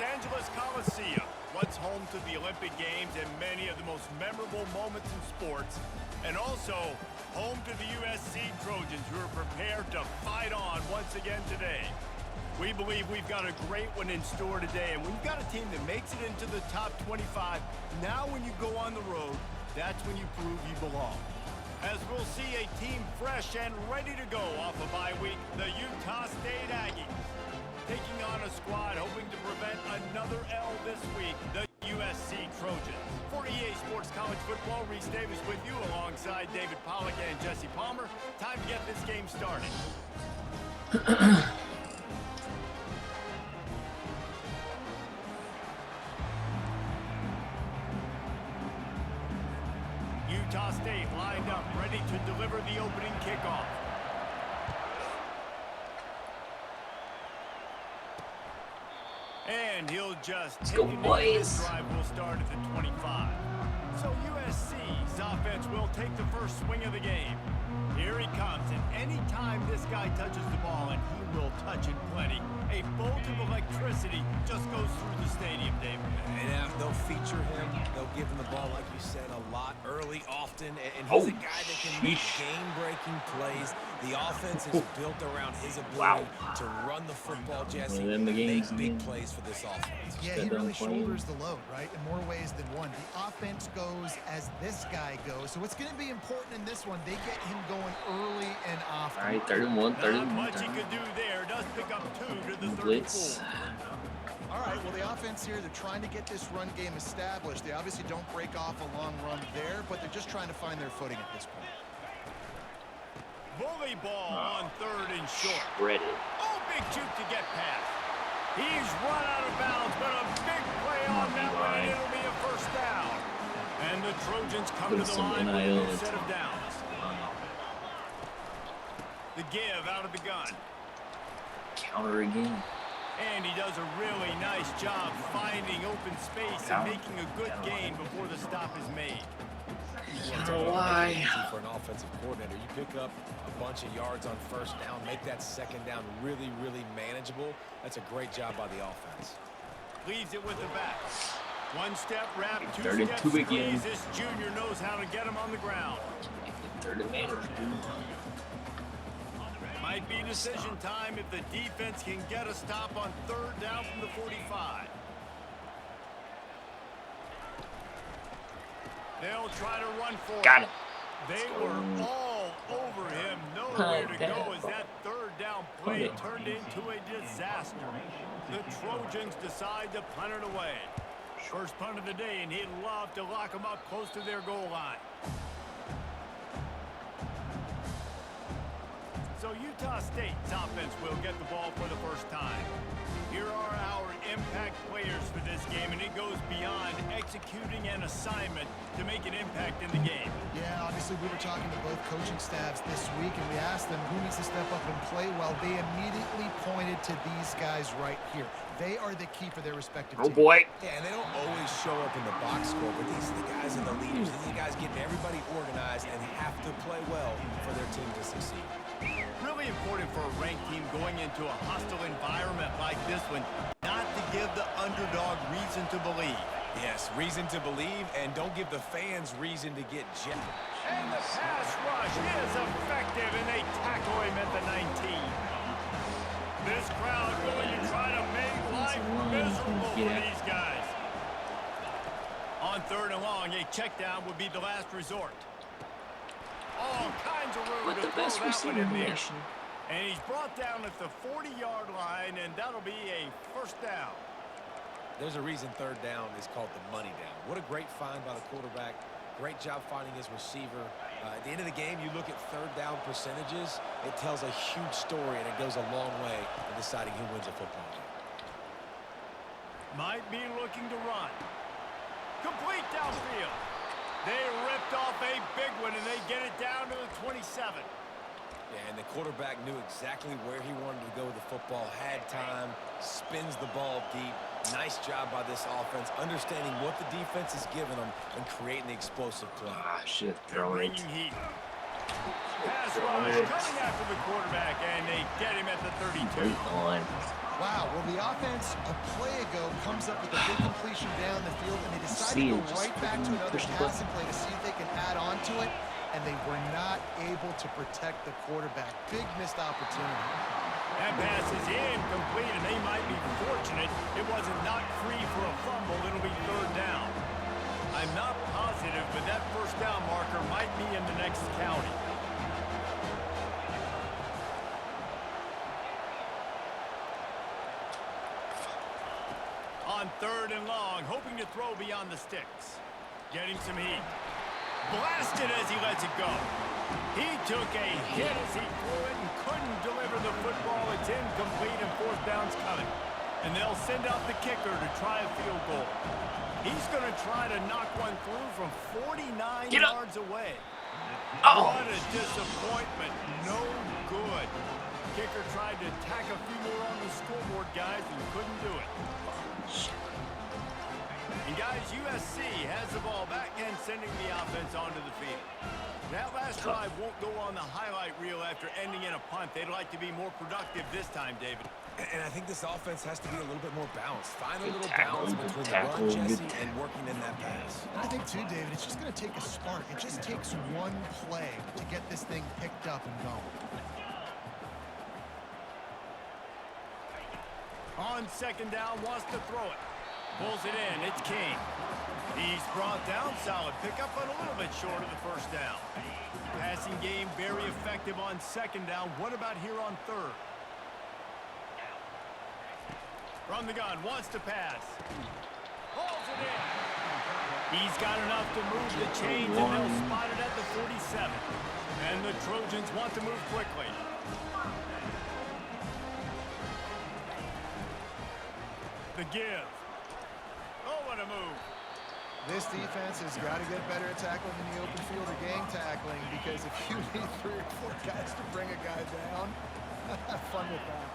Angeles Coliseum, once home to the Olympic Games and many of the most memorable moments in sports, and also home to the USC Trojans, who are prepared to fight on once again today. We believe we've got a great one in store today, and when you've got a team that makes it into the top 25, now when you go on the road, that's when you prove you belong. As we'll see a team fresh and ready to go off a bye week, the Utah State Aggies taking on a squad hoping to prevent another L this week, the USC Trojans. For EA Sports College Football, Reese Davis with you alongside David Pollack and Jesse Palmer. Time to get this game started. Utah State lined up, ready to deliver the opening kickoff. And he'll just Let's go, boys. This drive will start at the 25. So USC's offense will take the first swing of the game. Here he comes, and anytime this guy touches the ball, and he will touch it plenty, a bolt of electricity just goes through the stadium, David. And they'll feature him. They'll give him the ball, like you said, a lot, early, often. And he's a guy that can make game-breaking plays. The offense is built around his ability to run the football, Jesse, and make big plays for this offense. Yeah, he really shoulders the load, right, in more ways than one. The offense goes as this guy goes. So what's going to be important in this one, they get him going early and often. All right, 31. Not much he could do there. Does pick up 2 to the 34. Blitz. All right, well, the offense here, they're trying to get this run game established. They obviously don't break off a long run there, but they're just trying to find their footing at this point. Bully ball on 3rd and short. Shredded. Oh, big juke to get past. He's run out of bounds, but a big play on that one, and it'll be a first down. And the Trojans come to the line with a new set of downs. The give out of the gun. Counter again. And he does a really nice job finding open space and making a good gain before the stop is made. Why? For an offensive coordinator, you pick up a bunch of yards on first down, make that second down really, really manageable. That's a great job by the offense. Leaves it with the back. One step wrap, 2 32 steps again. squeeze. This junior knows how to get him on the ground. Third advantage, dude. Might be decision time if the defense can get a stop on 3rd down from the 45. They'll try to run for it. Got it. They were all over him. Nowhere to go as that 3rd down play turned into a disaster. The Trojans decide to punt it away. First punt of the day, and he'd love to lock them up close to their goal line. So Utah State's offense will get the ball for the first time. Here are our impact players for this game, and it goes beyond executing an assignment to make an impact in the game. Yeah, obviously we were talking to both coaching staffs this week, and we asked them who needs to step up and play well. They immediately pointed to these guys right here. They are the key for their respective teams. Oh, boy. Yeah, and they don't always show up in the box score, but these are the guys and the leaders. These are the guys getting everybody organized and have to play well for their team to succeed. Really important for a ranked team going into a hostile environment like this one, not to give the underdog reason to believe. Yes, reason to believe, and don't give the fans reason to get jet. And the pass rush is effective, and they tackle him at the 19. This crowd going to try to make life miserable for these guys. On 3rd and long, a check down would be the last resort. All kinds of room to throw that one in there. And he's brought down at the 40-yard line, and that'll be a first down. There's a reason 3rd down is called the money down. What a great find by the quarterback. Great job finding his receiver. At the end of the game, you look at 3rd down percentages. It tells a huge story, and it goes a long way in deciding who wins a football game. Might be looking to run. Complete downfield. They ripped off a big one, and they get it down to the 27. Yeah, and the quarterback knew exactly where he wanted to go with the football, had time, spins the ball deep. Nice job by this offense, understanding what the defense is giving them and creating the explosive play. Ah, shit. Throw it. Heat. Pass rush coming after the quarterback, and they get him at the 32. Wow, well, the offense a play ago comes up with a big completion down the field, and they decide to go right back to another passing play to see if they can add on to it, and they were not able to protect the quarterback. Big missed opportunity. That pass is incomplete, and they might be fortunate it wasn't knocked free for a fumble. It'll be third down. I'm not positive, but that first down marker might be in the next county. On third and long, hoping to throw beyond the sticks. Getting some heat. Blasted as he lets it go. He took a hit as he threw it and couldn't deliver the football. It's incomplete and fourth down's coming. And they'll send out the kicker to try a field goal. He's going to try to knock one through from 49 yards away. Oh. What a disappointment. No good. Kicker tried to tack a few more on the scoreboard, guys, and couldn't do it. And guys, USC has the ball back and sending the offense onto the field. That last drive won't go on the highlight reel after ending in a punt. They'd like to be more productive this time, David. And I think this offense has to be a little bit more balanced. Find a little balance between the run, Jesse, and working in that pass. I think, too, David, it's just going to take a spark. It just takes one play to get this thing picked up and going. On second down, wants to throw it. Pulls it in. It's King. He's brought down. Solid pickup, but a little bit short of the first down. Passing game very effective on second down. What about here on third? From the gun, wants to pass. Pulls it in. He's got enough to move the chains, and they'll spot it at the 47. And the Trojans want to move quickly. The give. Oh, what a move. This defense has got to get better at tackling in the open field or gang tackling, because if you need 3 or 4 guys to bring a guy down, have fun with that.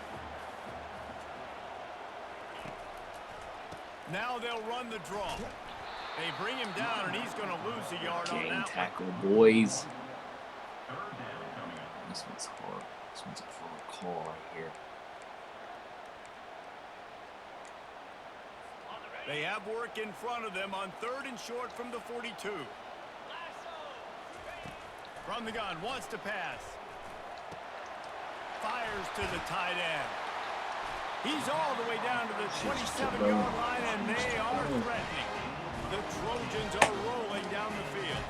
Now they'll run the draw. They bring him down, and he's going to lose a yard on Gang that tackle, boys. This one's hard. This one's a hard call right here. They have work in front of them on third and short from the 42. From the gun, wants to pass. Fires to the tight end. He's all the way down to the 27-yard line, and they are threatening. The Trojans are rolling down the field.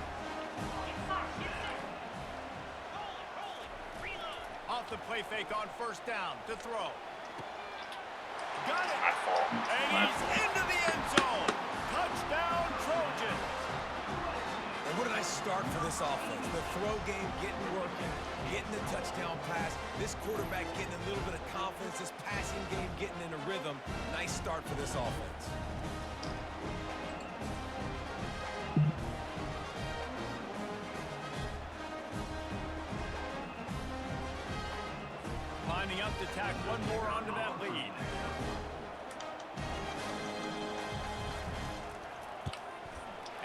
Off the play fake on first down to throw. Got it. And he's into the end zone. Touchdown, Trojans. And what a nice start for this offense. The throw game getting working, getting the touchdown pass. This quarterback getting a little bit of confidence. This passing game getting in a rhythm. Nice start for this offense. Lining up to tack one more onto that lead.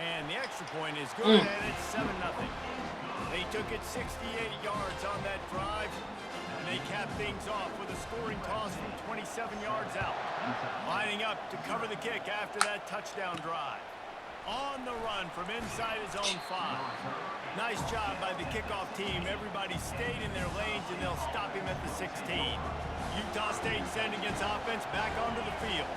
And the extra point is good, and it's 7-0. They took it 68 yards on that drive, and they capped things off with a scoring toss from 27 yards out. Lining up to cover the kick after that touchdown drive. On the run from inside his own 5. Nice job by the kickoff team. Everybody stayed in their lanes, and they'll stop him at the 16. Utah State sending its offense back onto the field.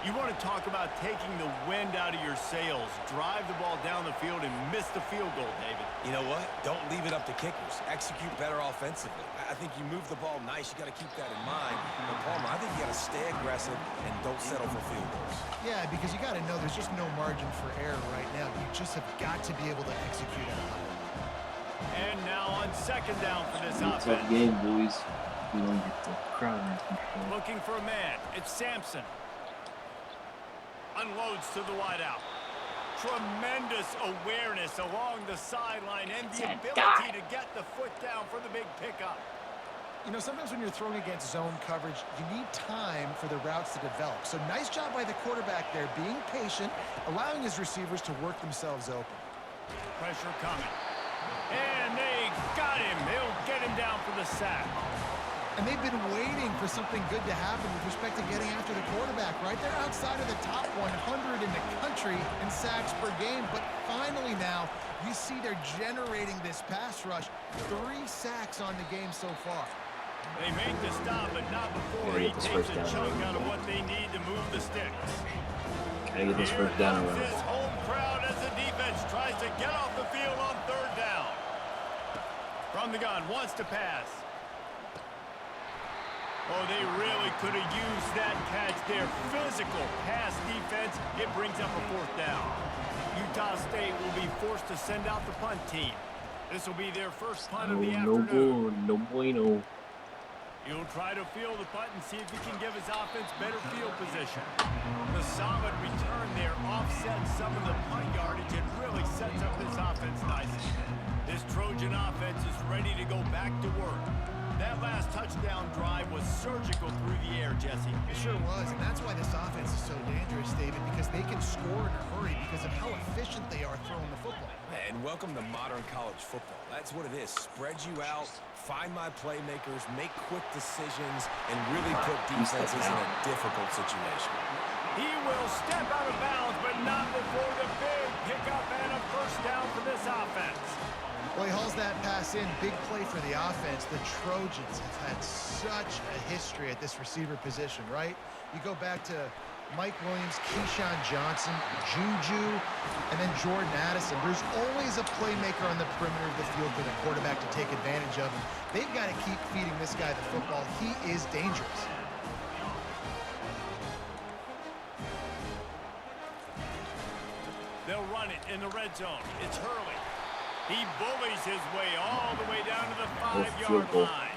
You want to talk about taking the wind out of your sails. Drive the ball down the field and miss the field goal, David. You know what? Don't leave it up to kickers. Execute better offensively. I think you move the ball nice. You got to keep that in mind. But Palmer, I think you got to stay aggressive and don't settle for field goals. Yeah, because you got to know there's just no margin for error right now. You just have got to be able to execute at a high level. And now on second down for this offense. Tough game, boys. We don't get the crowd in control. Looking for a man. It's Sampson. Unloads to the wideout. Tremendous awareness along the sideline and the ability to get the foot down for the big pickup. You know, sometimes when you're throwing against zone coverage, you need time for the routes to develop. So nice job by the quarterback there, being patient, allowing his receivers to work themselves open. Pressure coming. And they got him. They'll get him down for the sack. And they've been waiting for something good to happen with respect to getting after the quarterback, right? They're outside of the top 100 in the country in sacks per game, but finally now you see they're generating this pass rush. 3 sacks on the game so far. They make the stop, but not before he takes a chunk out of what they need to move the sticks. Gotta get this first down. Here comes this home crowd as the defense tries to get off the field on 3rd down. From the gun, wants to pass. Oh, they really could have used that catch there. Physical pass defense. It brings up a 4th down. Utah State will be forced to send out the punt team. This will be their first punt of the afternoon. No bueno. He'll try to field the punt and see if he can give his offense better field position. The solid return there offsets some of the punt yardage and really sets up this offense nicely. This Trojan offense is ready to go back to work. That last touchdown drive was surgical through the air, Jesse. It sure was, and that's why this offense is so dangerous, David, because they can score in a hurry because of how efficient they are throwing the football. And welcome to modern college football. That's what it is. Spread you out, find my playmakers, make quick decisions, and really put defenses in a difficult situation. He will step out of bounds, but not before the big pickup and a 1st down for this offense. Well, he hauls that pass in. Big play for the offense. The Trojans have had such a history at this receiver position, right? You go back to Mike Williams, Keyshawn Johnson, Juju, and then Jordan Addison. There's always a playmaker on the perimeter of the field for the quarterback to take advantage of. And they've got to keep feeding this guy the football. He is dangerous. They'll run it in the red zone. It's Hurley. He bullies his way all the way down to the 5-yard line.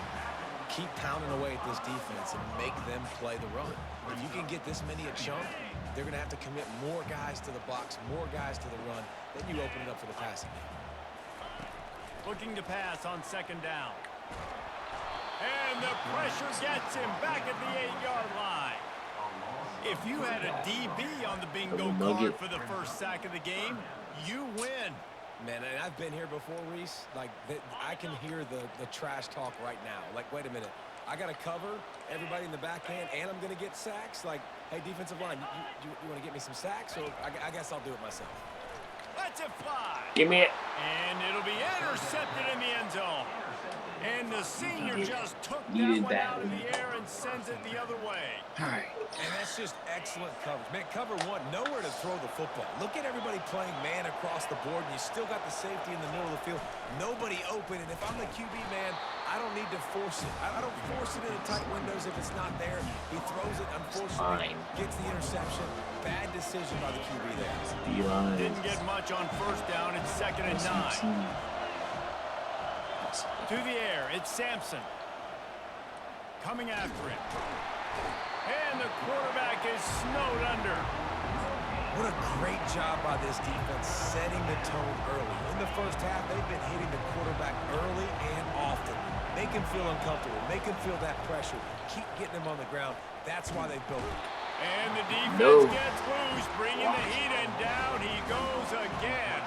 Keep pounding away at this defense and make them play the run. If you can get this many a chunk, they're going to have to commit more guys to the box, more guys to the run. Then you open it up for the passing game. Looking to pass on 2nd down. And the pressure gets him back at the 8-yard line. If you had a DB on the bingo card for the first sack of the game, you win. Man, and I've been here before, Reese. Like, I can hear the trash talk right now. Like, wait a minute. I got to cover everybody in the back end, and I'm going to get sacks. Like, hey, defensive line, you want to get me some sacks? Or I guess I'll do it myself. Lets it fly. Give me it. And it'll be intercepted in the end zone. And the senior just took that one out of the air and sends it the other way. All right. And that's just excellent coverage. Man, cover 1, nowhere to throw the football. Look at everybody playing man across the board, and you still got the safety in the middle of the field. Nobody open, and if I'm the QB, man, I don't need to force it. I don't force it into tight windows if it's not there. He throws it, unfortunately, gets the interception. Bad decision by the QB there. Didn't get much on 1st down. It's 2nd and 9. To the air, it's Sampson. Coming after him. And the quarterback is snowed under. What a great job by this defense setting the tone early. In the first half, they've been hitting the quarterback early and often. Make him feel uncomfortable. Make him feel that pressure. Keep getting him on the ground. That's why they built it. And the defense gets loose, bringing the heat, and down he goes again.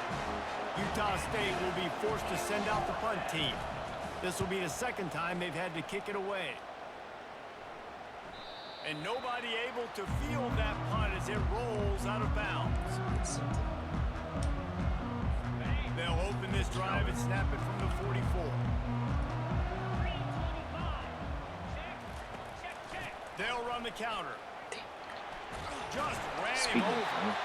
Utah State will be forced to send out the punt team. This will be the 2nd time they've had to kick it away. And nobody able to field that punt as it rolls out of bounds. They'll open this drive and snap it from the 44. They'll run the counter. Just ran him over.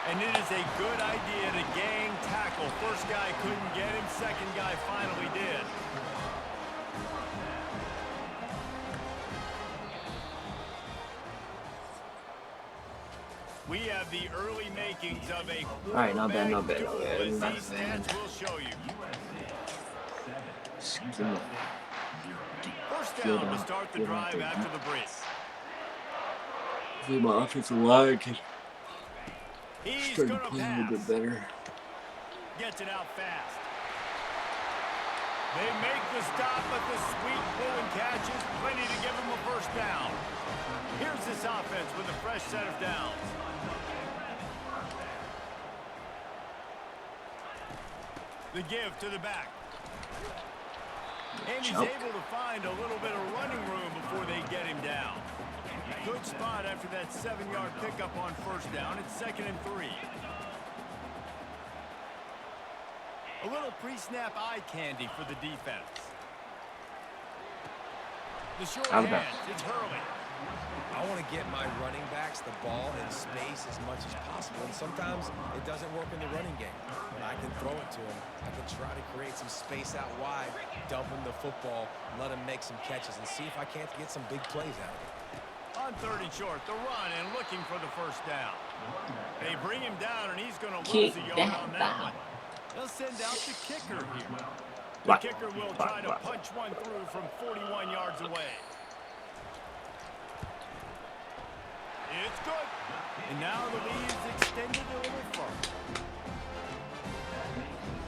And it is a good idea to gang tackle. First guy couldn't get him. Second guy finally did. We have the early makings of a all right, not bad. as these stats will show you. First down to start the drive after the break. Hopefully my offensive line can He's start going to to play a pass. little bit better. Gets it out fast. They make the stop, but the sweet pulling catch is plenty to give him a first down. Here's this offense with a fresh set of downs. The give to the back. And he's Jump. able to find a little bit of running room before they get him down. Good spot after that 7-yard pickup on first down. It's 2nd and 3. A little pre-snap eye candy for the defense. The short hands, it's Hurley. I want to get my running backs the ball in space as much as possible, and sometimes it doesn't work in the running game. But I can throw it to him. I can try to create some space out wide, dump him the football, let him make some catches, and see if I can't get some big plays out of it. On 3rd and short, the run and looking for the first down. They bring him down, and he's going to lose a yard on that one. They'll send out the kicker here. The kicker will try to punch one through from 41 yards away. It's good. And now the lead is extended a little further.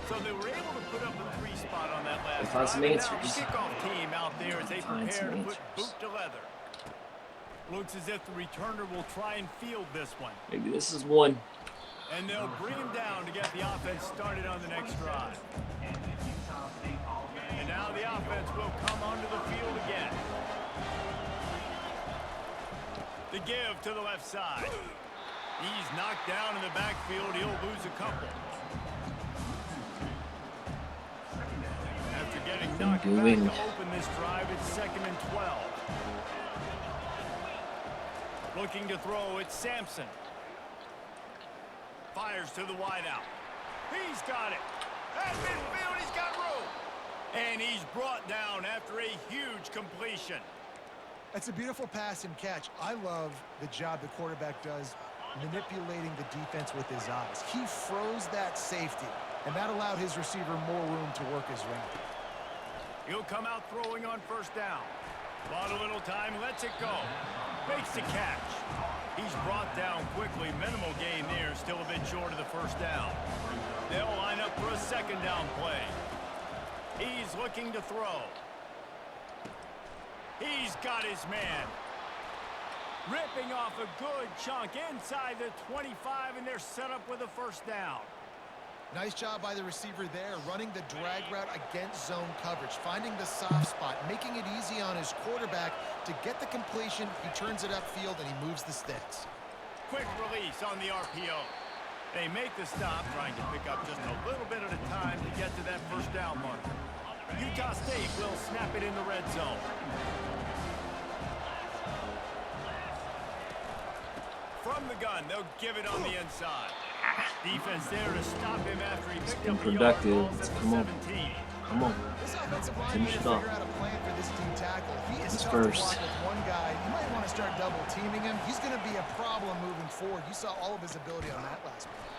So they were able to put up a 3 spot on that last drive. And now the kickoff team out there as they prepare to put boot to leather. Looks as if the returner will try and field this one. Maybe this is one. And they'll bring him down to get the offense started on the next drive. And now the offense will come onto the field again. The give to the left side. He's knocked down in the backfield. He'll lose a couple. After getting knocked back to open this drive, it's 2nd and 12. Looking to throw, it's Sampson. Fires to the wideout. He's got it. At midfield, he's got room. And he's brought down after a huge completion. That's a beautiful pass and catch. I love the job the quarterback does manipulating the defense with his eyes. He froze that safety, and that allowed his receiver more room to work his route. He'll come out throwing on first down. Bought a little time, lets it go. Makes the catch. He's brought down quickly. Minimal gain there, still a bit short of the first down. They'll line up for a 2nd down play. He's looking to throw. He's got his man. Ripping off a good chunk inside the 25, and they're set up with a first down. Nice job by the receiver there, running the drag route against zone coverage, finding the soft spot, making it easy on his quarterback to get the completion. He turns it upfield, and he moves the sticks. Quick release on the RPO. They make the stop, trying to pick up just a little bit at a time to get to that first down marker. Utah State will snap it in the red zone. From the gun, they'll give it on the inside. Defense there to stop him after he picked up a yard. Come on. Come on. This offensive line needs to figure out a plan for this team tackle. He is tough to block with one guy. You might want to start double teaming him. He's going to be a problem moving forward. You saw all of his ability on that last play.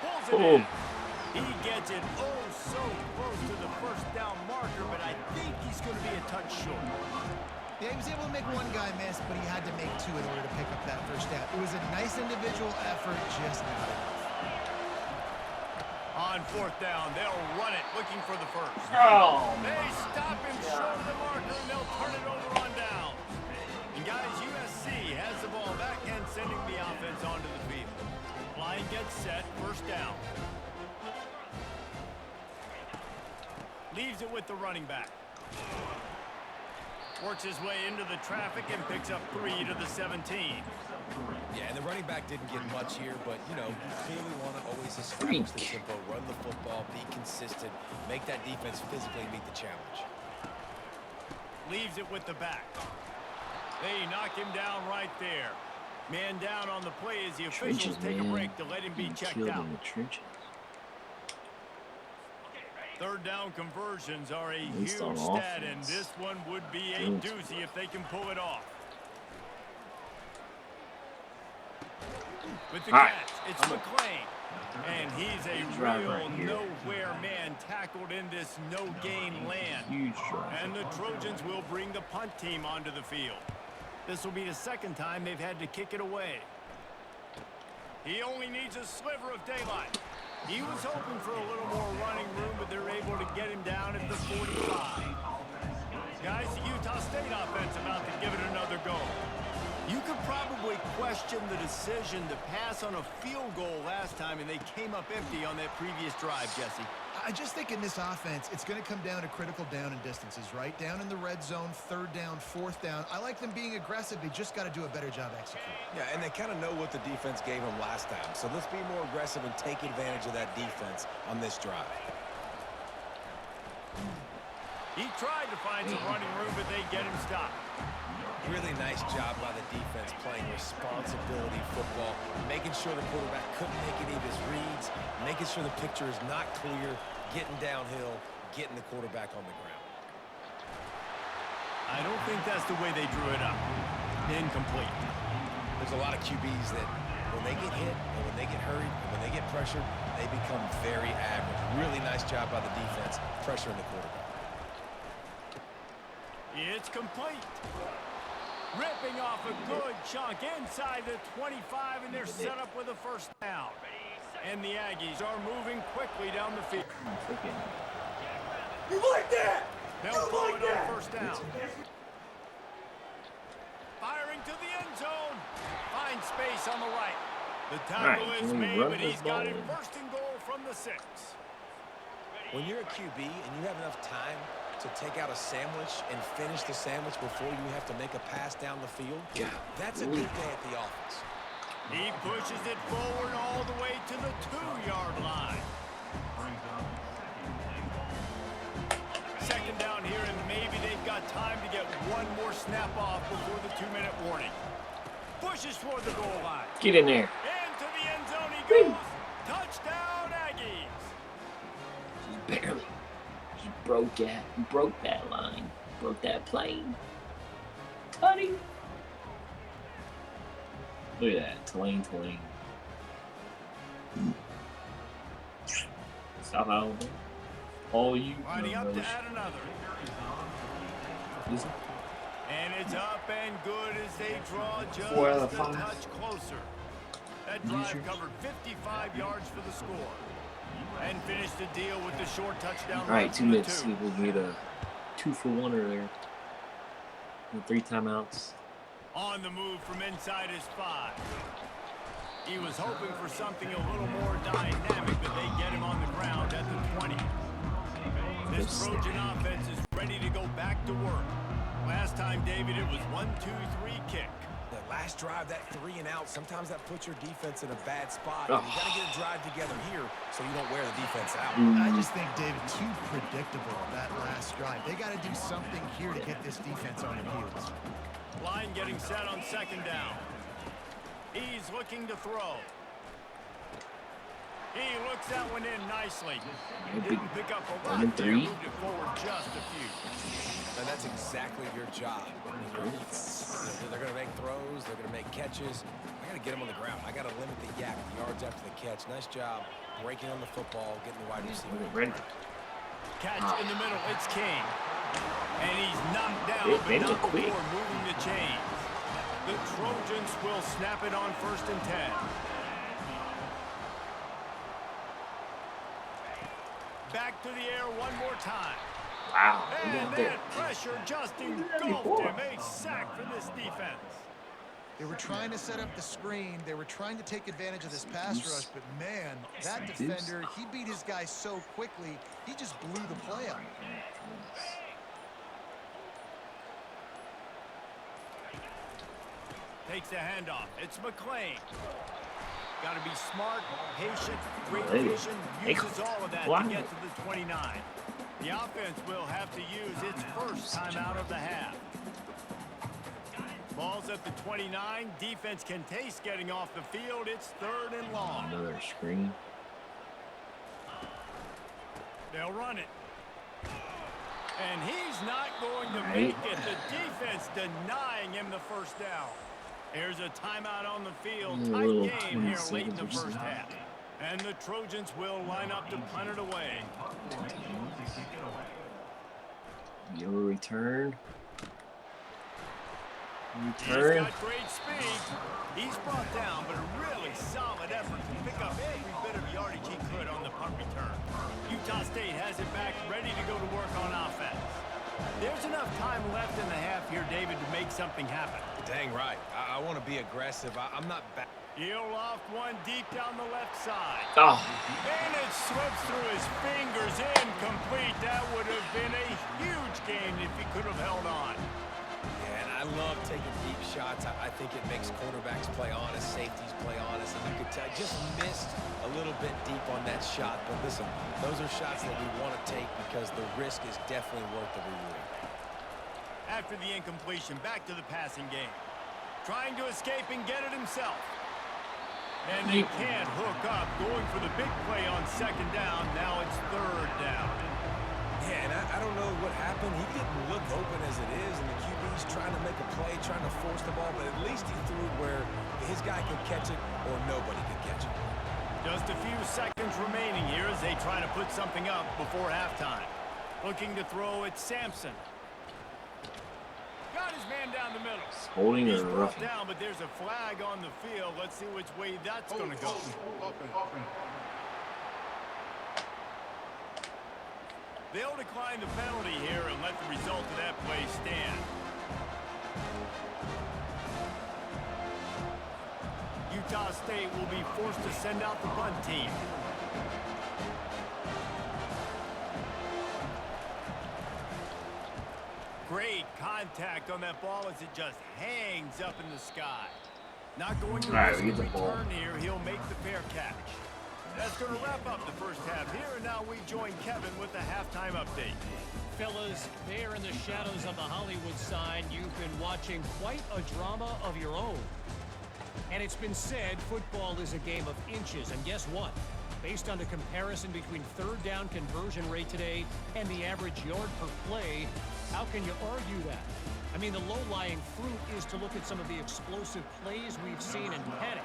Pulls it in. He gets it so close to the first down marker, but I think he's going to be a touch short. Yeah, he was able to make one guy miss, but he had to make 2 in order to pick up that first down. It was a nice individual effort, just not enough. On 4th down, they'll run it, looking for the first. Oh, they stop him short of the marker, and they'll turn it over on downs. And guys, USC has the ball back and sending the offense onto the field. Line gets set, first down. Leaves it with the running back. Works his way into the traffic and picks up 3 to the 17. Yeah, and the running back didn't get much here, but, you know, you clearly want to always establish the tempo, run the football, be consistent, make that defense physically meet the challenge. Leaves it with the back. They knock him down right there. Man down on the play as the officials take a break to let him be checked out. 3rd down conversions are a huge stat, and this one would be a doozy if they can pull it off. With the catch, it's McClain. And he's a real nowhere man tackled in this no-gain land. Huge drive. And the Trojans will bring the punt team onto the field. This will be the 2nd time they've had to kick it away. He only needs a sliver of daylight. He was hoping for a little more running room, but they're able to get him down at the 45. Guys, the Utah State offense about to give it another go. You could probably question the decision to pass on a field goal last time, and they came up empty on that previous drive, Jesse. I just think in this offense, it's going to come down to critical down and distances, right? Down in the red zone, 3rd down, 4th down. I like them being aggressive. They just got to do a better job executing. Yeah, and they kind of know what the defense gave them last time. So let's be more aggressive and take advantage of that defense on this drive. He tried to find some running room, but they get him stopped. Really nice job by the defense playing responsibility football, making sure the quarterback couldn't make any of his reads, making sure the picture is not clear, getting downhill, getting the quarterback on the ground. I don't think that's the way they drew it up. Incomplete. There's a lot of QBs that when they get hit and when they get hurried and when they get pressured, they become very average. Really nice job by the defense pressuring the quarterback. It's complete. Ripping off a good chunk inside the 25, and they're set up with a 1st down. And the Aggies are moving quickly down the field. You like that? They'll throw it on 1st down. Firing to the end zone. Finds space on the right. The tackle is made, but he's got it 1st and goal from the 6. When you're a QB and you have enough time to take out a sandwich and finish the sandwich before you have to make a pass down the field, that's a good day at the office. He pushes it forward all the way to the 2-yard line. 2nd down here, and maybe they've got time to get one more snap off before the 2-minute warning. Pushes toward the goal line. Get in there. Into the end zone he goes. Touchdown, Aggies. Just barely. Broke that line. Broke that plane. Cutting. Look at that. Twain. Stop out. All you. Lining up to add another. And it's up and good as they draw just a touch closer. That drive covered 55 yards for the score. And finished the deal with the short touchdown. All right, 2 minutes. See if we can get a 2-for-1 there. And 3 timeouts. On the move from inside his 5. He was hoping for something a little more dynamic, but they get him on the ground at the 20. This Trojan offense is ready to go back to work. Last time, David, it was 1-2-3 kick. The last drive, that 3 and out, sometimes that puts your defense in a bad spot. And you got to get a drive together here so you don't wear the defense out. I just think, David, too predictable that last drive. They got to do something here to get this defense on their heels. Line getting set on 2nd down. He's looking to throw. He looks that one in nicely. Didn't pick up a lot there, moved it forward just a few. And that's exactly your job. They're going to make throws. They're going to make catches. I got to get them on the ground. I got to limit the gap, the yards after the catch. Nice job breaking on the football, getting the wide receiver. Catch in the middle. It's King. And he's knocked down, but not before moving the chains. The Trojans will snap it on 1st and 10. Back to the air one more time. Wow. And that pressure just engulfed him. A sack for this defense. They were trying to set up the screen. They were trying to take advantage of this pass rush. But, man, that defender, he beat his guy so quickly, he just blew the play up. Takes the handoff. It's McClain. Got to be smart, patient, great vision. Uses all of that to get to the 29. The offense will have to use its 1st timeout of the half. Ball's at the 29. Defense can taste getting off the field. It's 3rd and long. Another screen. They'll run it. And he's not going to make it. The defense denying him the 1st down. Here's a timeout on the field. Tight game here late in the 1st half. And the Trojans will line up to punt it away. Your return. He's got great speed. He's brought down, but a really solid effort to pick up every bit of yardage he could on the punt return. Utah State has it back, ready to go to work on offense. There's enough time left in the half here, David, to make something happen. It Dang right. I want to be aggressive. I'm not back. He'll loft one deep down the left side. Oh. And it slips through his fingers, incomplete. That would have been a huge gain if he could have held on. Yeah, and I love taking deep shots. I think it makes quarterbacks play honest, safeties play honest. And you could tell, just missed a little bit deep on that shot. But listen, those are shots that we want to take because the risk is definitely worth the reward. After the incompletion, back to the passing game. Trying to escape and get it himself. And they can't hook up, going for the big play on second down. Now it's third down. Yeah, and I don't know what happened. He didn't look open as it is, and the QB's trying to make a play, trying to force the ball, but at least he threw it where his guy could catch it or nobody could catch it. Just a few seconds remaining here as they try to put something up before halftime. Looking to throw at Sampson. Got his man down the middle. Holding He's or brought roughing? down, but there's a flag on the field. Let's see which way that's going to go. They'll decline the penalty here and let the result of that play stand. Utah State will be forced to send out the punt team. Great contact on that ball as it just hangs up in the sky. Not going to risk a return here. He'll make the fair catch. That's going to wrap up the first half here, and now we join Kevin with the halftime update. Fellas, there in the shadows of the Hollywood sign, you've been watching quite a drama of your own. And it's been said football is a game of inches, and guess what? Based on the comparison between third down conversion rate today and the average yard per play, how can you argue that? I mean, the low-lying fruit is to look at some of the explosive plays we've seen in panic.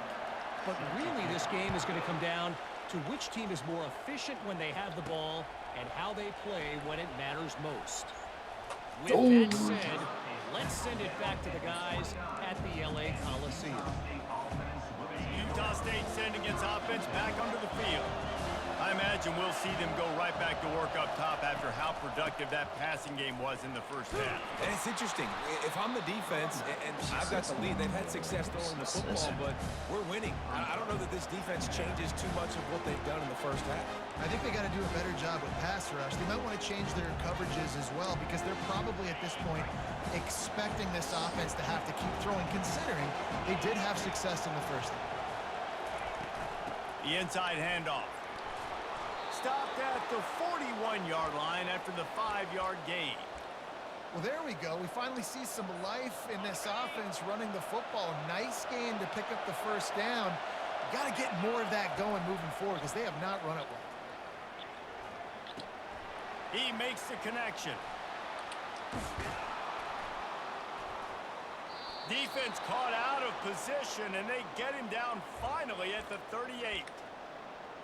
But really, this game is going to come down to which team is more efficient when they have the ball and how they play when it matters most. With that said, let's send it back to the guys at the LA Coliseum. Utah State sending its offense back onto the field. I imagine we'll see them go right back to work up top after how productive that passing game was in the first half. And it's interesting. If I'm the defense and I've got the lead, they've had success throwing the football, but we're winning. I don't know that this defense changes too much of what they've done in the first half. I think they got to do a better job with pass rush. They might want to change their coverages as well because they're probably at this point expecting this offense to have to keep throwing, considering they did have success in the first half. The inside handoff. Stopped at the 41-yard line after the 5-yard gain. Well, there we go. We finally see some life in this offense running the football. Nice game to pick up the first down. Got to get more of that going moving forward because they have not run it well. He makes the connection. Defense caught out of position, and they get him down finally at the 38.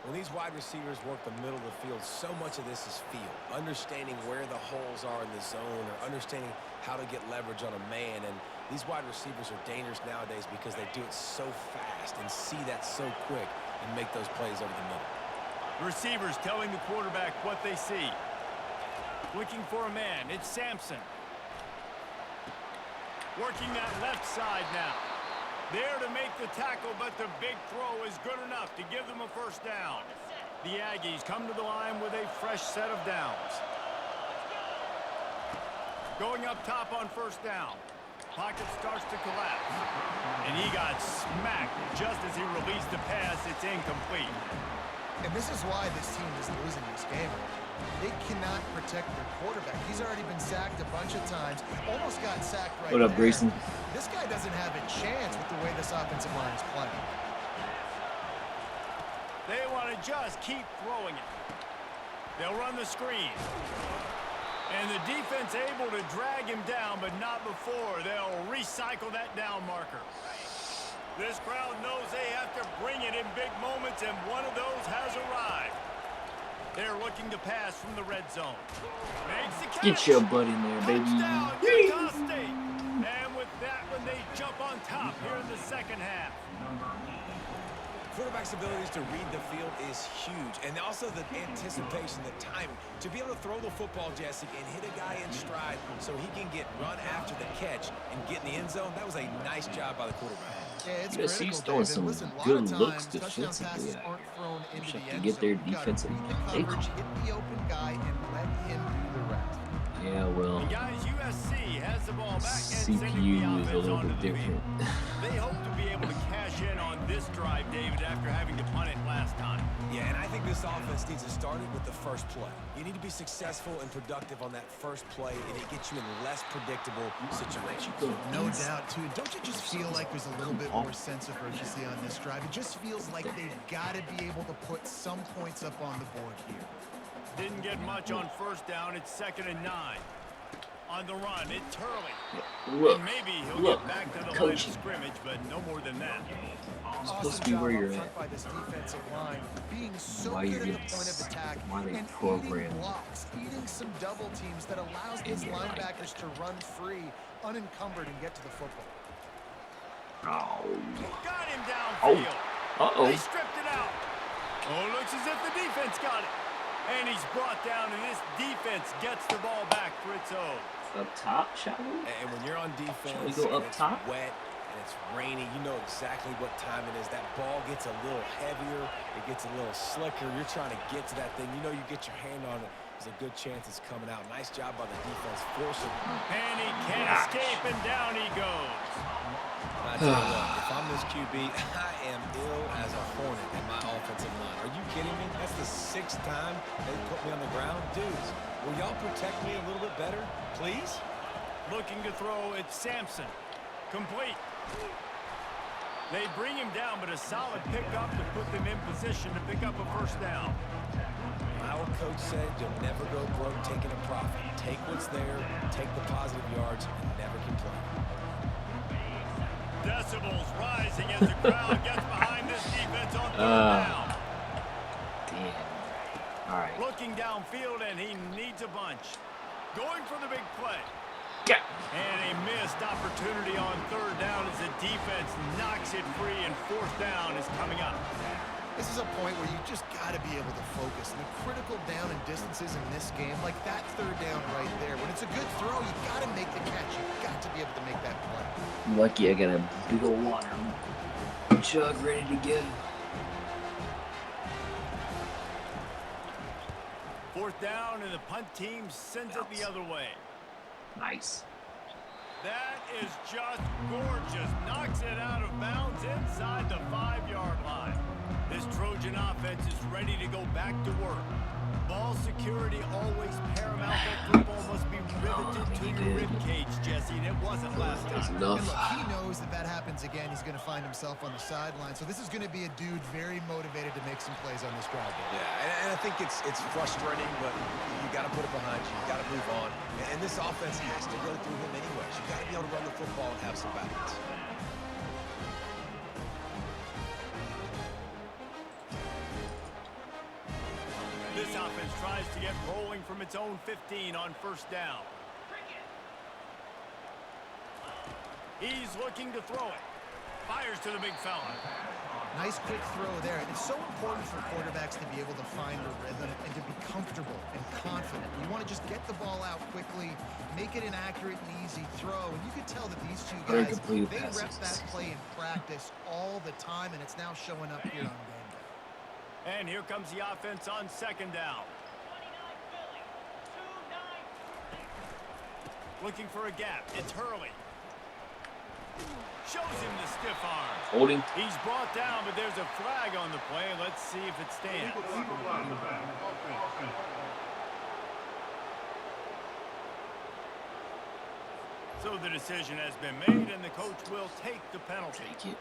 When these wide receivers work the middle of the field, so much of this is feel. Understanding where the holes are in the zone or understanding how to get leverage on a man. And these wide receivers are dangerous nowadays because they do it so fast and see that so quick and make those plays over the middle. Receivers telling the quarterback what they see. Looking for a man. It's Sampson. Working that left side now. There to make the tackle, but the big throw is good enough to give them a first down. The Aggies come to the line with a fresh set of downs. Going up top on first down. Pocket starts to collapse. And he got smacked just as he released the pass. It's incomplete. And this is why this team is losing this game. They cannot protect their quarterback. He's already been sacked a bunch of times. Almost got sacked right there. What up, Grayson? This guy doesn't have a chance with the way this offensive line is playing. They want to just keep throwing it. They'll run the screen. And the defense able to drag him down, but not before. They'll recycle that down marker. This crowd knows they have to bring it in big moments, and one of those has arrived. They're looking to pass from the red zone. Makes the catch. Get your butt in there, baby. Touchdown, Utah State. And with that one, they jump on top here in the second half. Quarterback's abilities to read the field is huge, and also the anticipation, the timing. To be able to throw the football, Jesse, and hit a guy in stride so he can get run after the catch and get in the end zone, that was a nice job by the quarterback. Yeah, it's USC's critical, throwing David. some Listen, a lot good of looks times touchdown defensively passes out aren't here. thrown into Wish the I could end get zone. their You gotta defensive read the play coverage, call. hit the open guy, and let him do the rest. Yeah, well, And guys, USC has the ball back and sending the CPU is a offense little onto bit the different. field. They hope to be able to cash in on this drive, David, after having to punt it last time. Yeah, and I think this offense needs to start it with the first play. You need to be successful and productive on that first play, and it gets you in less predictable situations. No doubt, too. Don't you just feel like there's a little bit more sense of urgency on this drive? It just feels like they've got to be able to put some points up on the board here. Didn't get much on first down. It's 2nd and 9. On the run, it's Hurley. Look, And maybe he'll look, get back to the line of coaching. scrimmage, but no more than that. Supposed to be where you're at. By this defensive line, being so Why good you're at the getting point of attack why they and program eating blocks, eating some double teams that allows these you're like linebackers to run free, unencumbered, and get to the football. Oh. Got him downfield. Uh-oh. They stripped it out. Oh, looks as if the defense got it. And he's brought down, and this defense gets the ball back for its own. Up top, shall we? And when you're on defense, Shall we go up and it's top? wet and it's rainy, you know exactly what time it is. That ball gets a little heavier. It gets a little slicker. You're trying to get to that thing. You know you get your hand on it. There's a good chance it's coming out. Nice job by the defense forcing. And he can't escape, and down he goes. I tell you what, if I'm this QB, I am ill as a hornet in my offensive line. Are you kidding me? That's the 6th time they put me on the ground. Dudes, will y'all protect me a little bit better, please? Looking to throw, it's Sampson. Complete. They bring him down, but a solid pickup to put them in position to pick up a first down. My old coach said you'll never go broke taking a profit. Take what's there, take the positive yards, and never complain. Decibels rising as the crowd gets behind this defense on 3rd down. Damn. All right. Looking downfield, and he needs a bunch. Going for the big play. Yeah. And a missed opportunity on 3rd down as the defense knocks it free, and 4th down is coming up. This is a point where you just got to be able to focus. And the critical down and distances in this game, like that 3rd down right there, when it's a good throw, you got to make the catch. You got to be able to make that play. Lucky I got a big old water jug ready to go. 4th down, and the punt team sends it the other way. Nice. That is just gorgeous. Knocks it out of bounds inside the 5-yard line. This Trojan offense is ready to go back to work. Ball security always paramount. That football must be riveted to your rib cage, Jesse, and it wasn't last That's time. enough. And look, he knows that that happens again. He's going to find himself on the sideline. So this is going to be a dude very motivated to make some plays on this drive. Yeah, and I think it's frustrating, but you got to put it behind you. You got to move on. And this offense has to go through him anyways. You got to be able to run the football and have some balance. This offense tries to get rolling from its own 15 on 1st down. He's looking to throw it. Fires to the big fella. Nice quick throw there. It's so important for quarterbacks to be able to find a rhythm and to be comfortable and confident. You want to just get the ball out quickly, make it an accurate and easy throw. And you could tell that these two guys, they rep that play in practice all the time, and it's now showing up here on game day. And here comes the offense on 2nd down. Looking for a gap. It's Hurley. Shows him the stiff arm. Holding. He's brought down, but there's a flag on the play. Let's see if it stands. So the decision has been made, and the coach will take the penalty. Take it.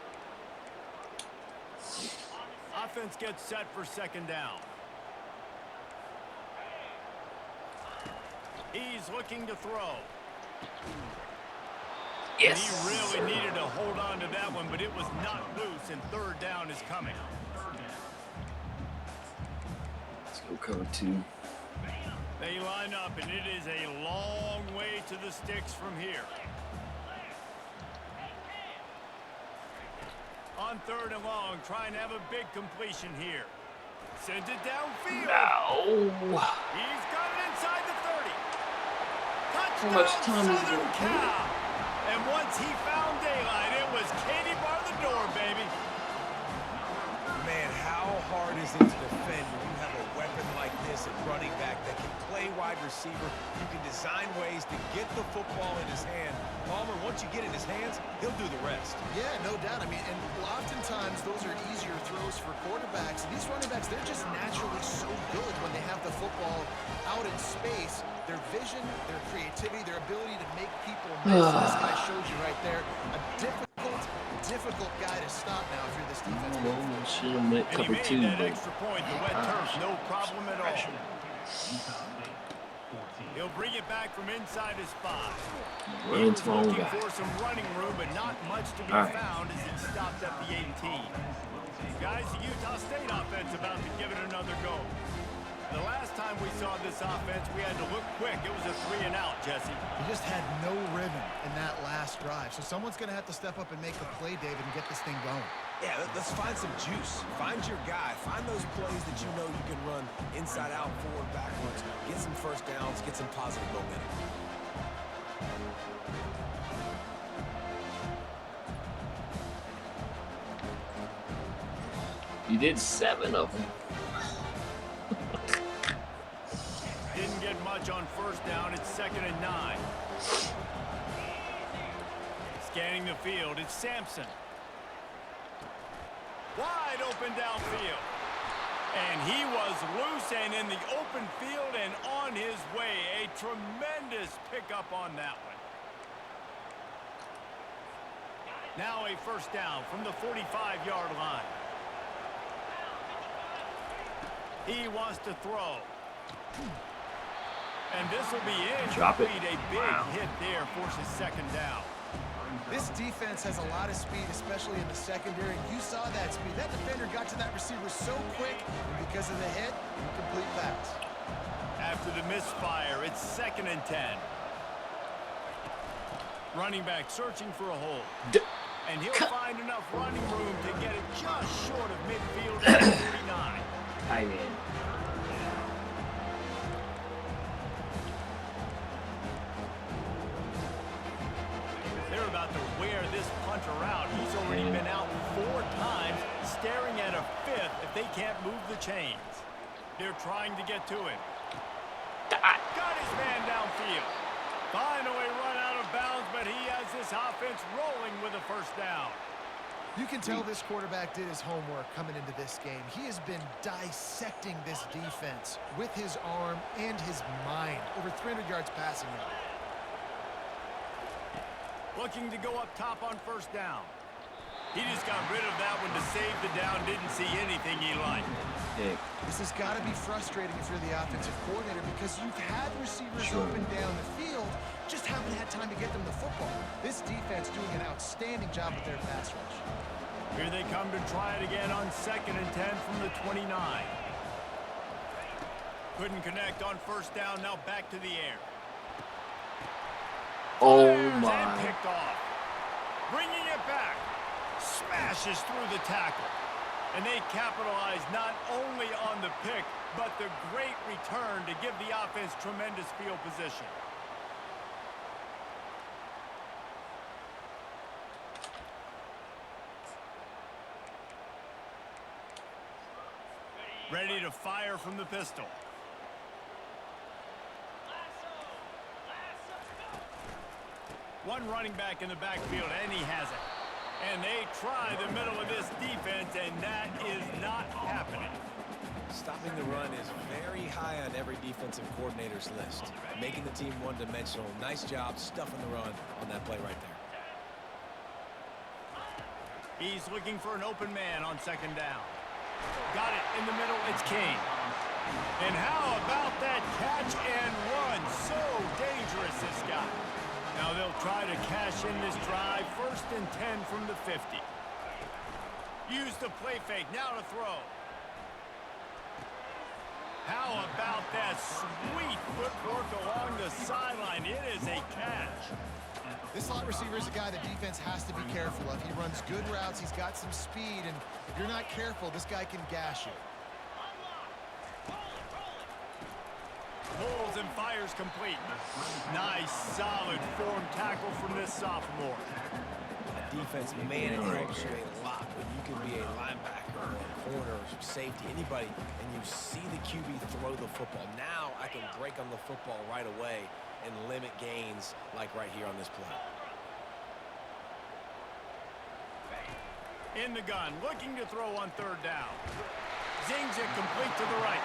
Offense gets set for 2nd down. He's looking to throw. Yes. And he really needed to hold on to that one, but it was not loose, and 3rd down is coming. Let's go cover 2. They line up, and it is a long way to the sticks from here. On 3rd and long, trying to have a big completion here. Sends it downfield. No. He's got it inside the 30. How much time is Southern it? Cal. And once he found daylight, it was Katie bar the door, baby. Man, how hard is it to defend when you have a weapon like this at running back that can play wide receiver? You can design ways to get the football in his hand. Palmer, once you get it in his hands, he'll do the rest. Yeah, no doubt. I mean, and oftentimes those are easier throws for quarterbacks. And these running backs, they're just naturally so good when they have the football out in space. Their vision, their creativity, their ability to make people miss. This guy shows you right there. A difficult guy to stop now if you're this defense. Should have went cover 2, that but extra point, the wet turf, no problem at all. He'll bring it back from inside his 5. He was looking for some running room, but not much to be found as he stopped at the 18. Guys, the Utah State offense about to give it another go. The last time we saw this offense, we had to look quick. It was a 3-and-out, Jesse. He just had no rhythm in that last drive. So someone's going to have to step up and make a play, David, and get this thing going. Yeah, let's find some juice. Find your guy. Find those plays that you know you can run inside out, forward, backwards. Get some first downs. Get some positive momentum. you did 7 of them. Didn't get much on 1st down. It's 2nd and 9. Scanning the field, it's Sampson. Wide open downfield. And he was loose and in the open field and on his way. A tremendous pickup on that one. Now a 1st down from the 45-yard line. He wants to throw. And this will be Drop it. incomplete. A big hit there forces 2nd down. This defense has a lot of speed, especially in the secondary. You saw that speed. That defender got to that receiver so quick, and because of the hit, incomplete pass. After the misfire, it's 2nd and 10. Running back searching for a hole. And he'll find enough running room to get it just short of midfield at 39. Hi, man. They're about to wear this punter out. He's already been out 4 times, staring at a 5th if they can't move the chains. They're trying to get to him. Got his man downfield. Finally run out of bounds, but he has this offense rolling with a 1st down. You can tell this quarterback did his homework coming into this game. He has been dissecting this defense with his arm and his mind. Over 300 yards passing yard. Looking to go up top on 1st down. He just got rid of that one to save the down. Didn't see anything he liked. Yeah. This has got to be frustrating if you're the offensive coordinator because you've had receivers open down the field, just haven't had time to get them the football. This defense doing an outstanding job with their pass rush. Here they come to try it again on 2nd and 10 from the 29. Couldn't connect on 1st down. Now back to the air. Oh Fires my. and picked off. Bringing it back. Smashes through the tackle. And they capitalize not only on the pick, but the great return to give the offense tremendous field position. Ready to fire from the pistol. One running back in the backfield, and he has it. And they try the middle of this defense, and that is not happening. Stopping the run is very high on every defensive coordinator's list. Making the team one-dimensional. Nice job stuffing the run on that play right there. He's looking for an open man on 2nd down. Got it in the middle. It's King. And how about that catch and run? So dangerous, this guy. Now they'll try to cash in this drive. 1st and 10 from the 50. Use the play fake. Now to throw. How about that sweet footwork along the sideline? It is a catch. This slot receiver is a guy the defense has to be careful of. He runs good routes. He's got some speed, and if you're not careful, this guy can gash you. Pulls and fires complete. Nice, solid form tackle from this sophomore. Defense, man, it helps you a lot when you can be a linebacker or a corner or safety, anybody, and you see the QB throw the football. Now I can break on the football right away and limit gains like right here on this play. In the gun, looking to throw on third down. Zings it complete to the right.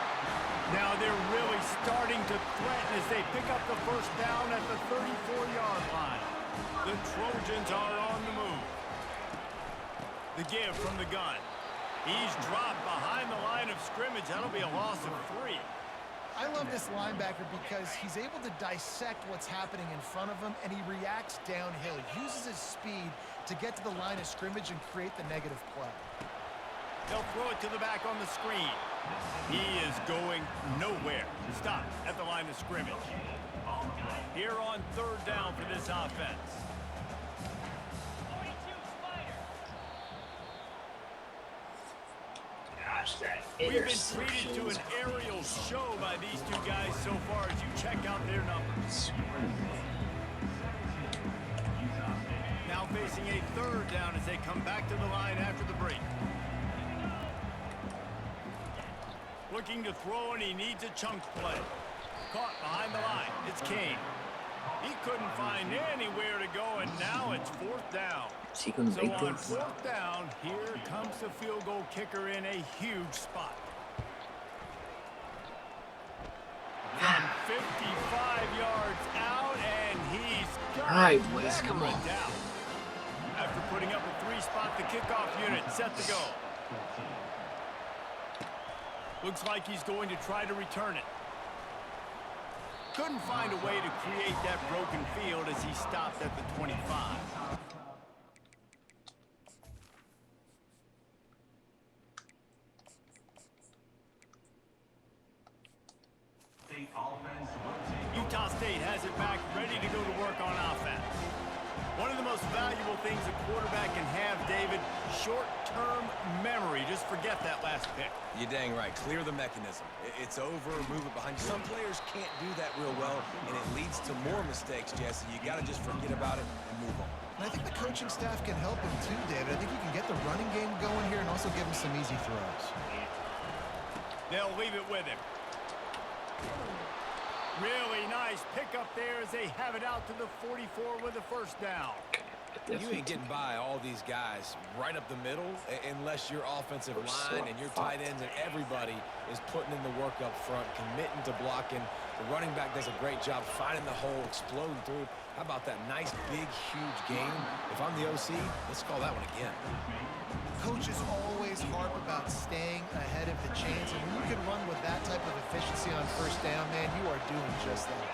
Now they're really starting to threaten as they pick up the first down at the 34-yard line. The Trojans are on the move. The give from the gun. He's dropped behind the line of scrimmage. That'll be a loss of 3. I love this linebacker because he's able to dissect what's happening in front of him, and he reacts downhill. He uses his speed to get to the line of scrimmage and create the negative play. They'll throw it to the back on the screen. He is going nowhere. Stop at the line of scrimmage. Here on third down for this offense. We've been treated to an aerial show by these two guys so far as you check out their numbers. Now facing a third down as they come back to the line after the break. Looking to throw, and he needs a chunk play. Caught behind the line. It's Kane. He couldn't find anywhere to go, and now it's fourth down. Is he gonna So make on this? fourth down, here comes the field goal kicker in a huge spot. From 55 yards out, and he's got All right, it boys, come on. down. After putting up a 3-spot, the kickoff unit set to go. Looks like he's going to try to return it. Couldn't find a way to create that broken field as he stopped at the 25. Utah State has it back, ready to go to work on offense. One of the most valuable things a quarterback can have, David, short-term memory. Just forget that last pick. You're dang right. Clear the mechanism. It's over, move it behind you. Some players can't do that real well, and it leads to more mistakes, Jesse. You got to just forget about it and move on. And I think the coaching staff can help him too, David. I think you can get the running game going here and also give him some easy throws. They'll leave it with him. Really nice pickup there as they have it out to the 44 with a first down. You ain't getting by all these guys right up the middle unless your offensive line and your tight ends and everybody is putting in the work up front, committing to blocking. The running back does a great job finding the hole, exploding through. How about that nice, big, huge game? If I'm the OC, let's call that one again. Coaches always harp about staying ahead of the chains, and when you can run with that type of efficiency on first down, man, you are doing just that.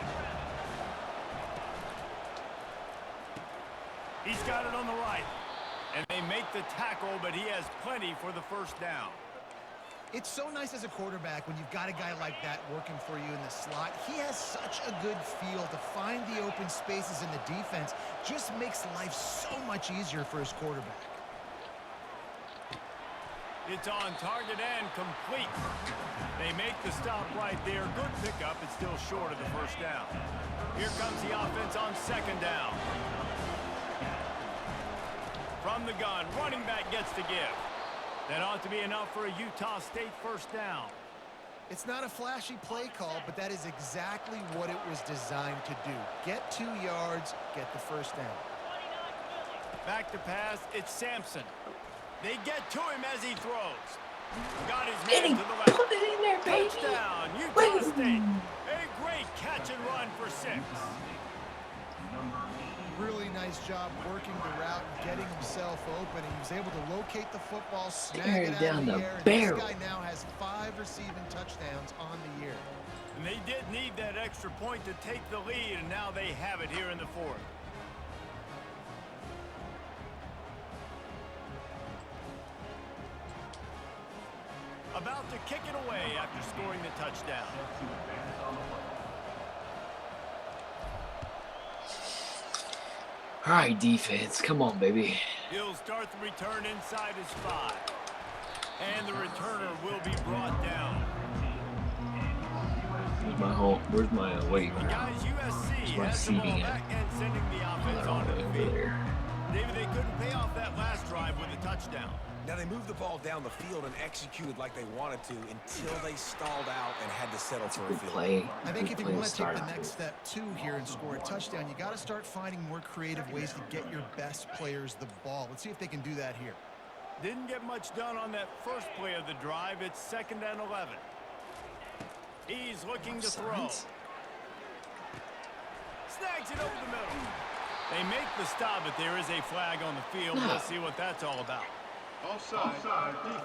He's got it on the right, and they make the tackle, but he has plenty for the first down. It's so nice as a quarterback when you've got a guy like that working for you in the slot. He has such a good feel to find the open spaces in the defense. Just makes life so much easier for his quarterback. It's on target and complete. They make the stop right there. Good pickup. It's still short of the first down. Here comes the offense on second down. From the gun, running back gets the give. That ought to be enough for a Utah State first down. It's not a flashy play call, but that is exactly what it was designed to do. Get 2 yards, get the first down. Back to pass, it's Sampson. They get to him as he throws. Got his man to the left. Put it in there, baby. Touchdown, Utah State. A great catch and run for 6. Really nice job working the route and getting himself open. He was able to locate the football, snag Staring it out down of the the air. And barrel. this guy now has 5 receiving touchdowns on the year. And they did need that extra point to take the lead, and now they have it here in the 4th. About to kick it away after scoring the touchdown. All right, defense. Come on, baby. He'll start the return inside his 5. And the returner will be brought down. Where's my home? Where's my away The ground? guys USC my has the ball seating back and sending the Oh, offense they're all onto the way the over field. there. David, they couldn't pay off that last drive with a touchdown. Now, they moved the ball down the field and executed like they wanted to until they stalled out and had to settle for a Good field. play. I think if you Good play want to to take start the off next with. step too here and score a touchdown, you got to start finding more creative ways to get your best players the ball. Let's see if they can do that here. Didn't get much done on that first play of the drive. It's 2nd and 11. He's looking to throw. Offsides? Snags it over the middle. They make the stop, but there is a flag on the field. We'll see what that's all about. Offside. Defense.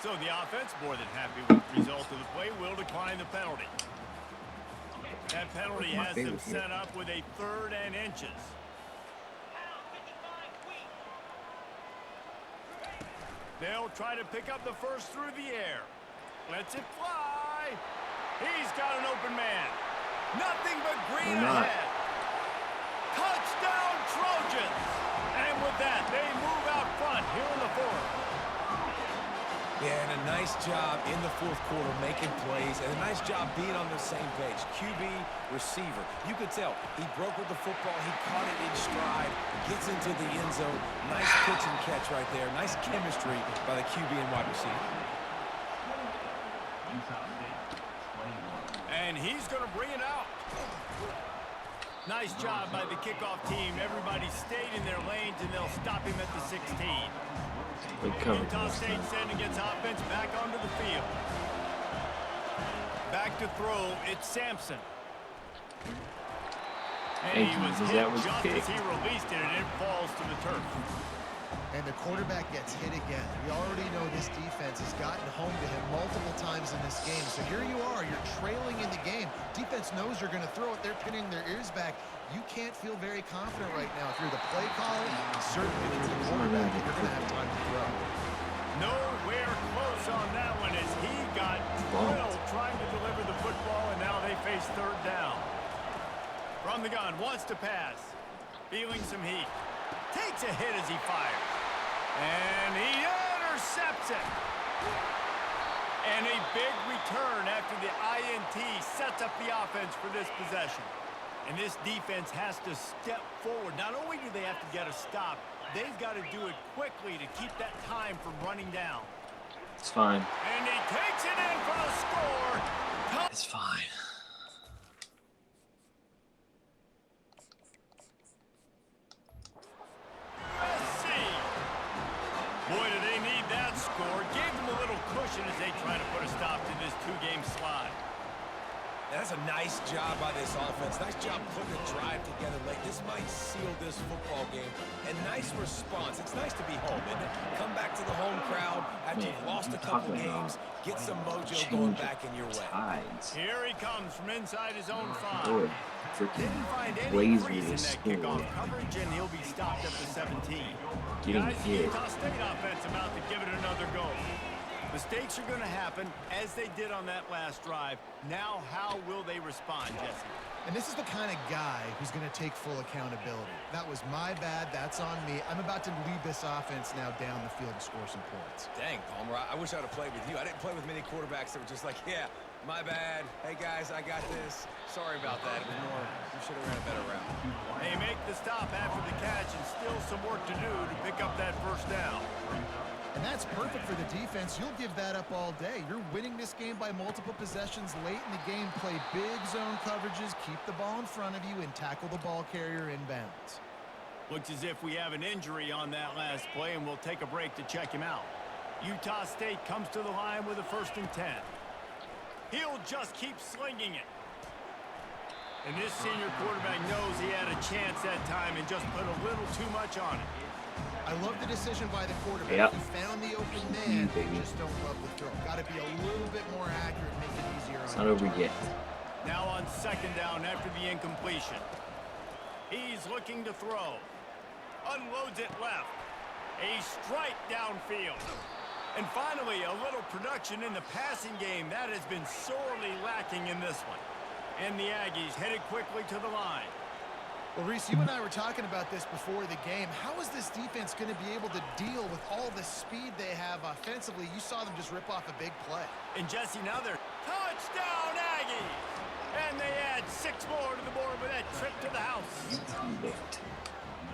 So the offense, more than happy with the result of the play, will decline the penalty. That penalty has them set up with a 3rd and inches. They'll try to pick up the first through the air. Lets it fly. He's got an open man. Nothing but green ahead. Touchdown Trojans. And with that, they move out front here in the 4th. Yeah, and a nice job in the 4th quarter making plays, and a nice job being on the same page. QB, receiver. You could tell he broke with the football. He caught it in stride, gets into the end zone. Nice pitch and catch right there. Nice chemistry by the QB and wide receiver. And he's going to bring it out. Nice job by the kickoff team. Everybody stayed in their lanes, and they'll stop him at the 16. Utah State sending its offense back onto the field. Back to throw, it's Sampson. And he was hit just as he released it, and it falls to the turf. And the quarterback gets hit again. We already know this defense has gotten home to him multiple times in this game. So here you are, you're trailing in the game. Defense knows you're going to throw it. They're pinning their ears back. You can't feel very confident right now. If you're the play caller, certainly if you're the quarterback, you're going to have time to throw. Nowhere close on that one as he got drilled trying to deliver the football, and now they face 3rd down. From the gun, wants to pass. Feeling some heat. Takes a hit as he fires. And he intercepts it. And a big return after the INT sets up the offense for this possession. And this defense has to step forward. Not only do they have to get a stop, they've got to do it quickly to keep that time from running down. It's fine. And he takes it in for a score. It's fine. USC. Boy, do they need that score. Gave them a little cushion as they try to put a stop to this 2-game slide. That's a nice job by this offense. Nice job putting the drive together late. This might seal this football game. And nice response. It's nice to be home, isn't it? Come back to the home crowd after you've lost a couple games. Get some mojo going back in your way. Here he comes from inside his own 5. Lord, Didn't find any Blaze crease in really that kickoff coverage, and he'll be stopped at the 17. Getting Guys, the hit. Utah State offense about to give it another go. Mistakes are going to happen, as they did on that last drive. Now, how will they respond, Jesse? And this is the kind of guy who's going to take full accountability. That was my bad. That's on me. I'm about to lead this offense now down the field to score some points. Dang, Palmer, I wish I would have played with you. I didn't play with many quarterbacks that were just like, yeah, my bad. Hey, guys, I got this. Sorry about that. It was more, you should have ran a better route. They make the stop after the catch, and still some work to do to pick up that first down. And that's perfect for the defense. You'll give that up all day. You're winning this game by multiple possessions late in the game. Play big zone coverages, keep the ball in front of you, and tackle the ball carrier inbounds. Looks as if we have an injury on that last play, and we'll take a break to check him out. Utah State comes to the line with a 1st and 10. He'll just keep slinging it. And this senior quarterback knows he had a chance that time and just put a little too much on it. I love the decision by the quarterback. Yep. He found the open man. Just don't love the throw. Got to be a little bit more accurate, make it easier. It's not over yet. Now on 2nd down after the incompletion. He's looking to throw. Unloads it left. A strike downfield. And finally, a little production in the passing game. That has been sorely lacking in this one. And the Aggies headed quickly to the line. Well, Reese, you and I were talking about this before the game. How is this defense going to be able to deal with all the speed they have offensively? You saw them just rip off a big play. And Jesse, now they're touchdown Aggies! And they add 6 more to the board with that trip to the house.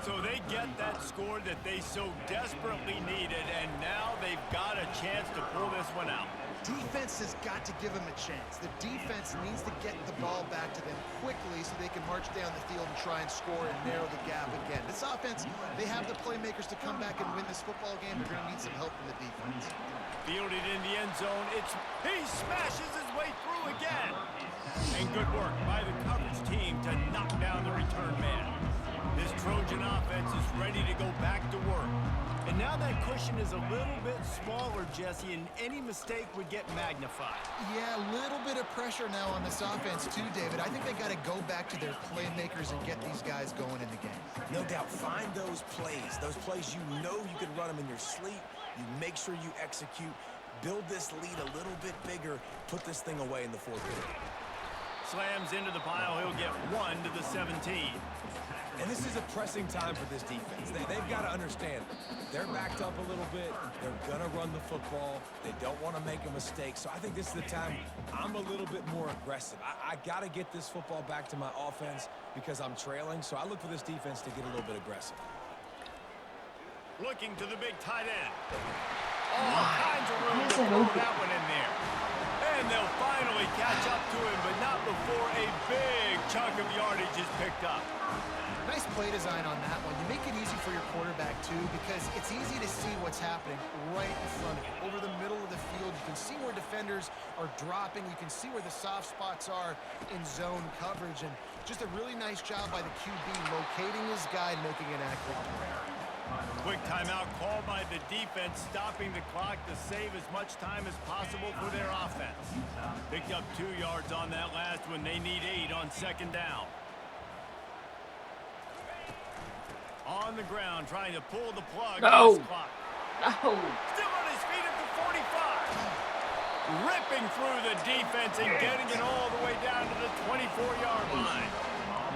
So they get that score that they so desperately needed, and now they've got a chance to pull this one out. Defense has got to give them a chance. The defense needs to get the ball back to them quickly so they can march down the field and try and score and narrow the gap again. This offense, they have the playmakers to come back and win this football game. They're going to need some help from the defense. Fielded in the end zone. He smashes his way through again. And good work by the coverage team to knock down the return man. This Trojan offense is ready to go back to work. And now that cushion is a little bit smaller, Jesse, and any mistake would get magnified. Yeah, a little bit of pressure now on this offense too, David. I think they got to go back to their playmakers and get these guys going in the game. No doubt. Find those plays you know you can run them in your sleep. You make sure you execute. Build this lead a little bit bigger. Put this thing away in the fourth quarter. Slams into the pile. He'll get 1 to the 17. And this is a pressing time for this defense. They've got to understand, they're backed up a little bit. They're going to run the football. They don't want to make a mistake. So I think this is the time I'm a little bit more aggressive. I got to get this football back to my offense because I'm trailing. So I look for this defense to get a little bit aggressive. Looking to the big tight end. All kinds of room to throw that one in there. And they'll finally catch up to him, but not before a big chunk of yardage is picked up. Nice play design on that one. You make it easy for your quarterback, too, because it's easy to see what's happening right in front of you. Over the middle of the field, you can see where defenders are dropping. You can see where the soft spots are in zone coverage. And just a really nice job by the QB locating his guy and making an accurate throw. Quick timeout called by the defense, stopping the clock to save as much time as possible for their offense. Picked up 2 yards on that last one. They need 8 on second down. On the ground, trying to pull the plug. No. Clock. No. Still on his feet at the 45. Ripping through the defense and getting it all the way down to the 24-yard line.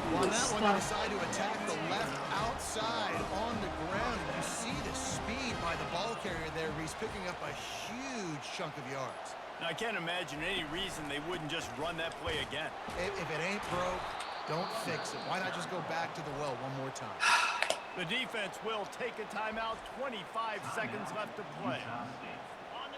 On that one, they decide to attack the left outside on the ground. And you see the speed by the ball carrier there. He's picking up a huge chunk of yards. Now, I can't imagine any reason they wouldn't just run that play again. If it ain't broke, don't fix it. Why not just go back to the well one more time? The defense will take a timeout. 25 seconds left to play.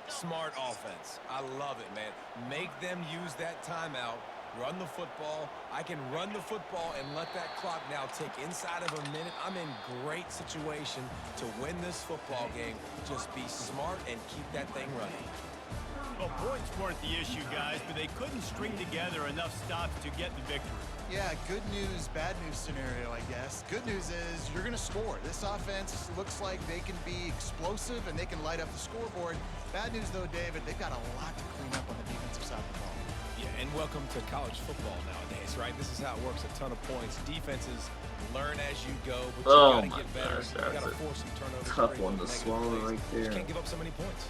Smart offense. I love it, man. Make them use that timeout. Run the football. I can run the football and let that clock now tick inside of a minute. I'm in great situation to win this football game. Just be smart and keep that thing running. Well, points weren't the issue, guys, but they couldn't string together enough stops to get the victory. Yeah, good news, bad news scenario, I guess. Good news is you're going to score. This offense looks like they can be explosive and they can light up the scoreboard. Bad news, though, David, they've got a lot to clean up on the defensive side of the ball. Yeah, and welcome to college football nowadays, right? This is how it works. A ton of points. Defenses learn as you go, but you got to get better. You got to force some turnovers. Tough one to swallow right there. You can't give up so many points.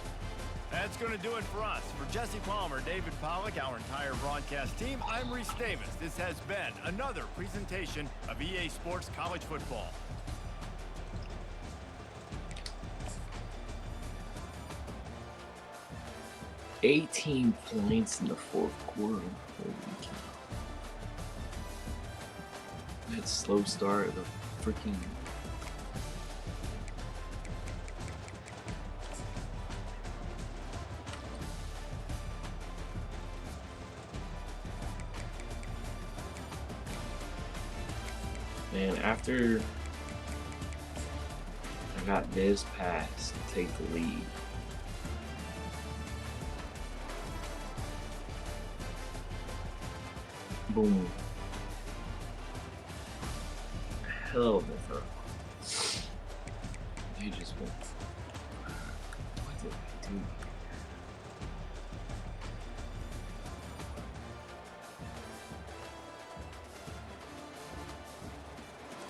That's going to do it for us. For Jesse Palmer, David Pollack, our entire broadcast team, I'm Reese Davis. This has been another presentation of EA Sports College Football. $18 points in the fourth quarter. Holy cow. That slow start of the freaking... Man, after I got this pass to take the lead, boom, hell of a throw. They just went. What did I do?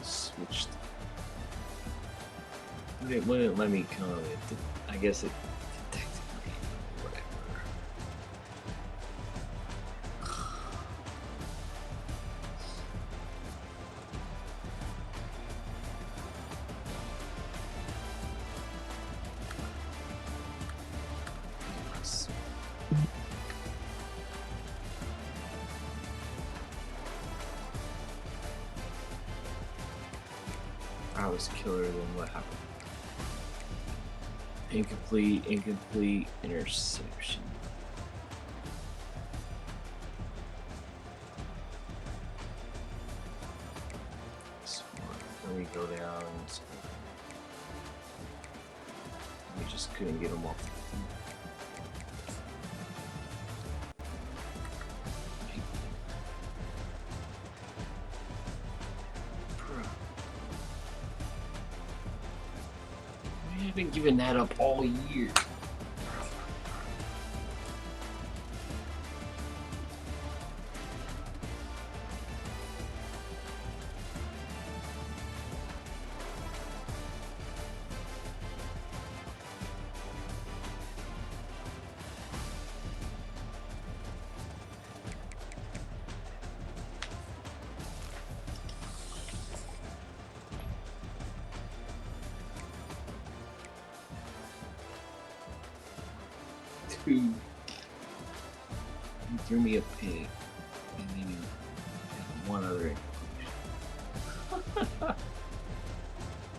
Switched. It wouldn't let me come. I guess it detected me or whatever. was killer, then what happened? Incomplete, interception. Then we go down. We just couldn't get them off the field. I've been giving that up all year. Two. He threw me a pig, and then he had one other incompletion.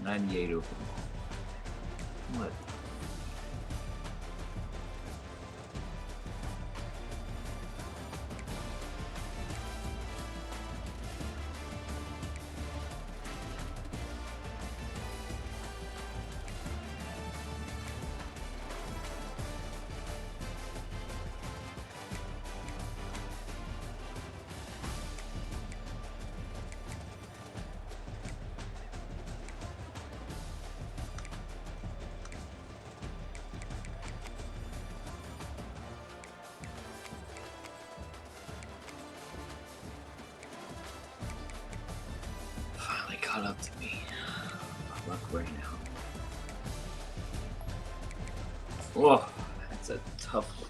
98 overall. What? Caught up to me. Luck right now. Whoa, that's a tough one.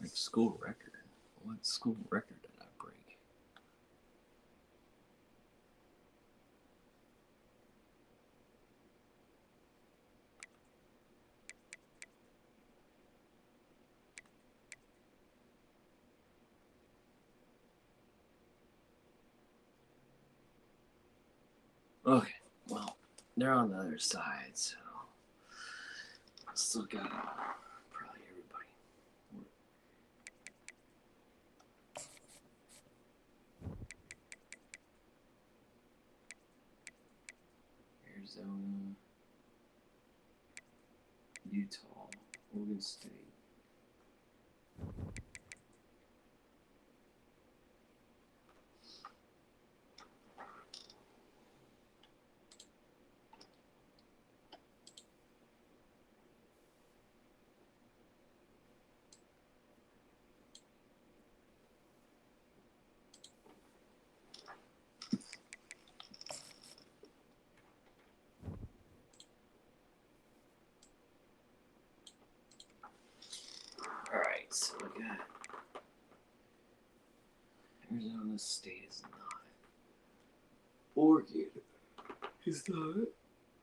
Like school record. What school record did I break? Okay, well, they're on the other side, so I still got probably everybody. Arizona, Utah, Oregon State. Alright, so we got Arizona State is not. Oregon is not.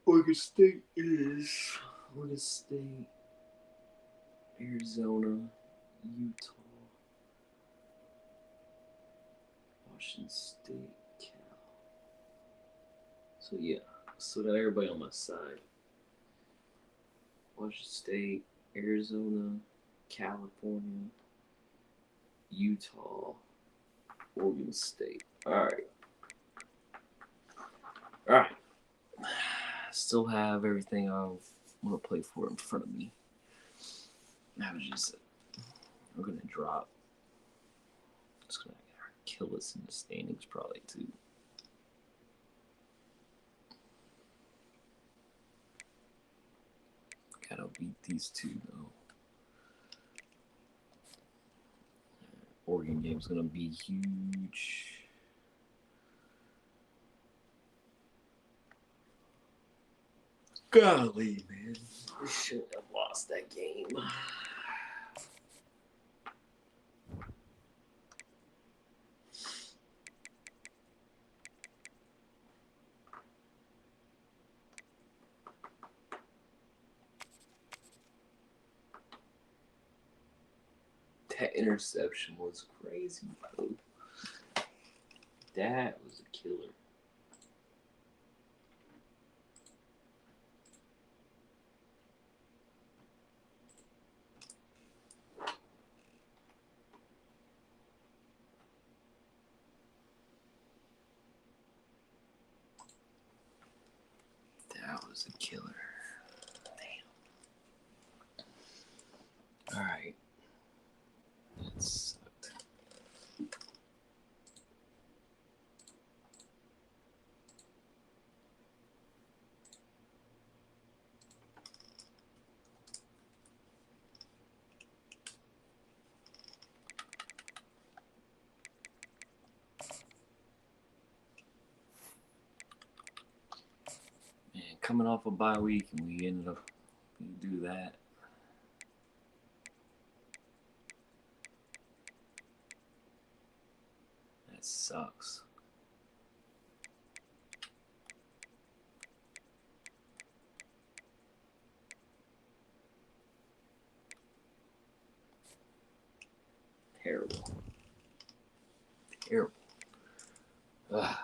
Oregon State is. Oregon State, Arizona, Utah, Washington State, Cal. So yeah, still got everybody on my side. Washington State, Arizona, California, Utah, Oregon State. Alright. Still have everything I want to play for in front of me. That was just I'm going to drop. It's going to kill us in the standings probably too. Gotta beat these two though. Oregon game's gonna be huge. Golly, man. We shouldn't have lost that game. That interception was crazy, bro. That was a killer. That was a killer. Damn. All right. That sucked. Man, coming off a bye week and we ended up do that. That sucks. Terrible. Terrible. Ugh.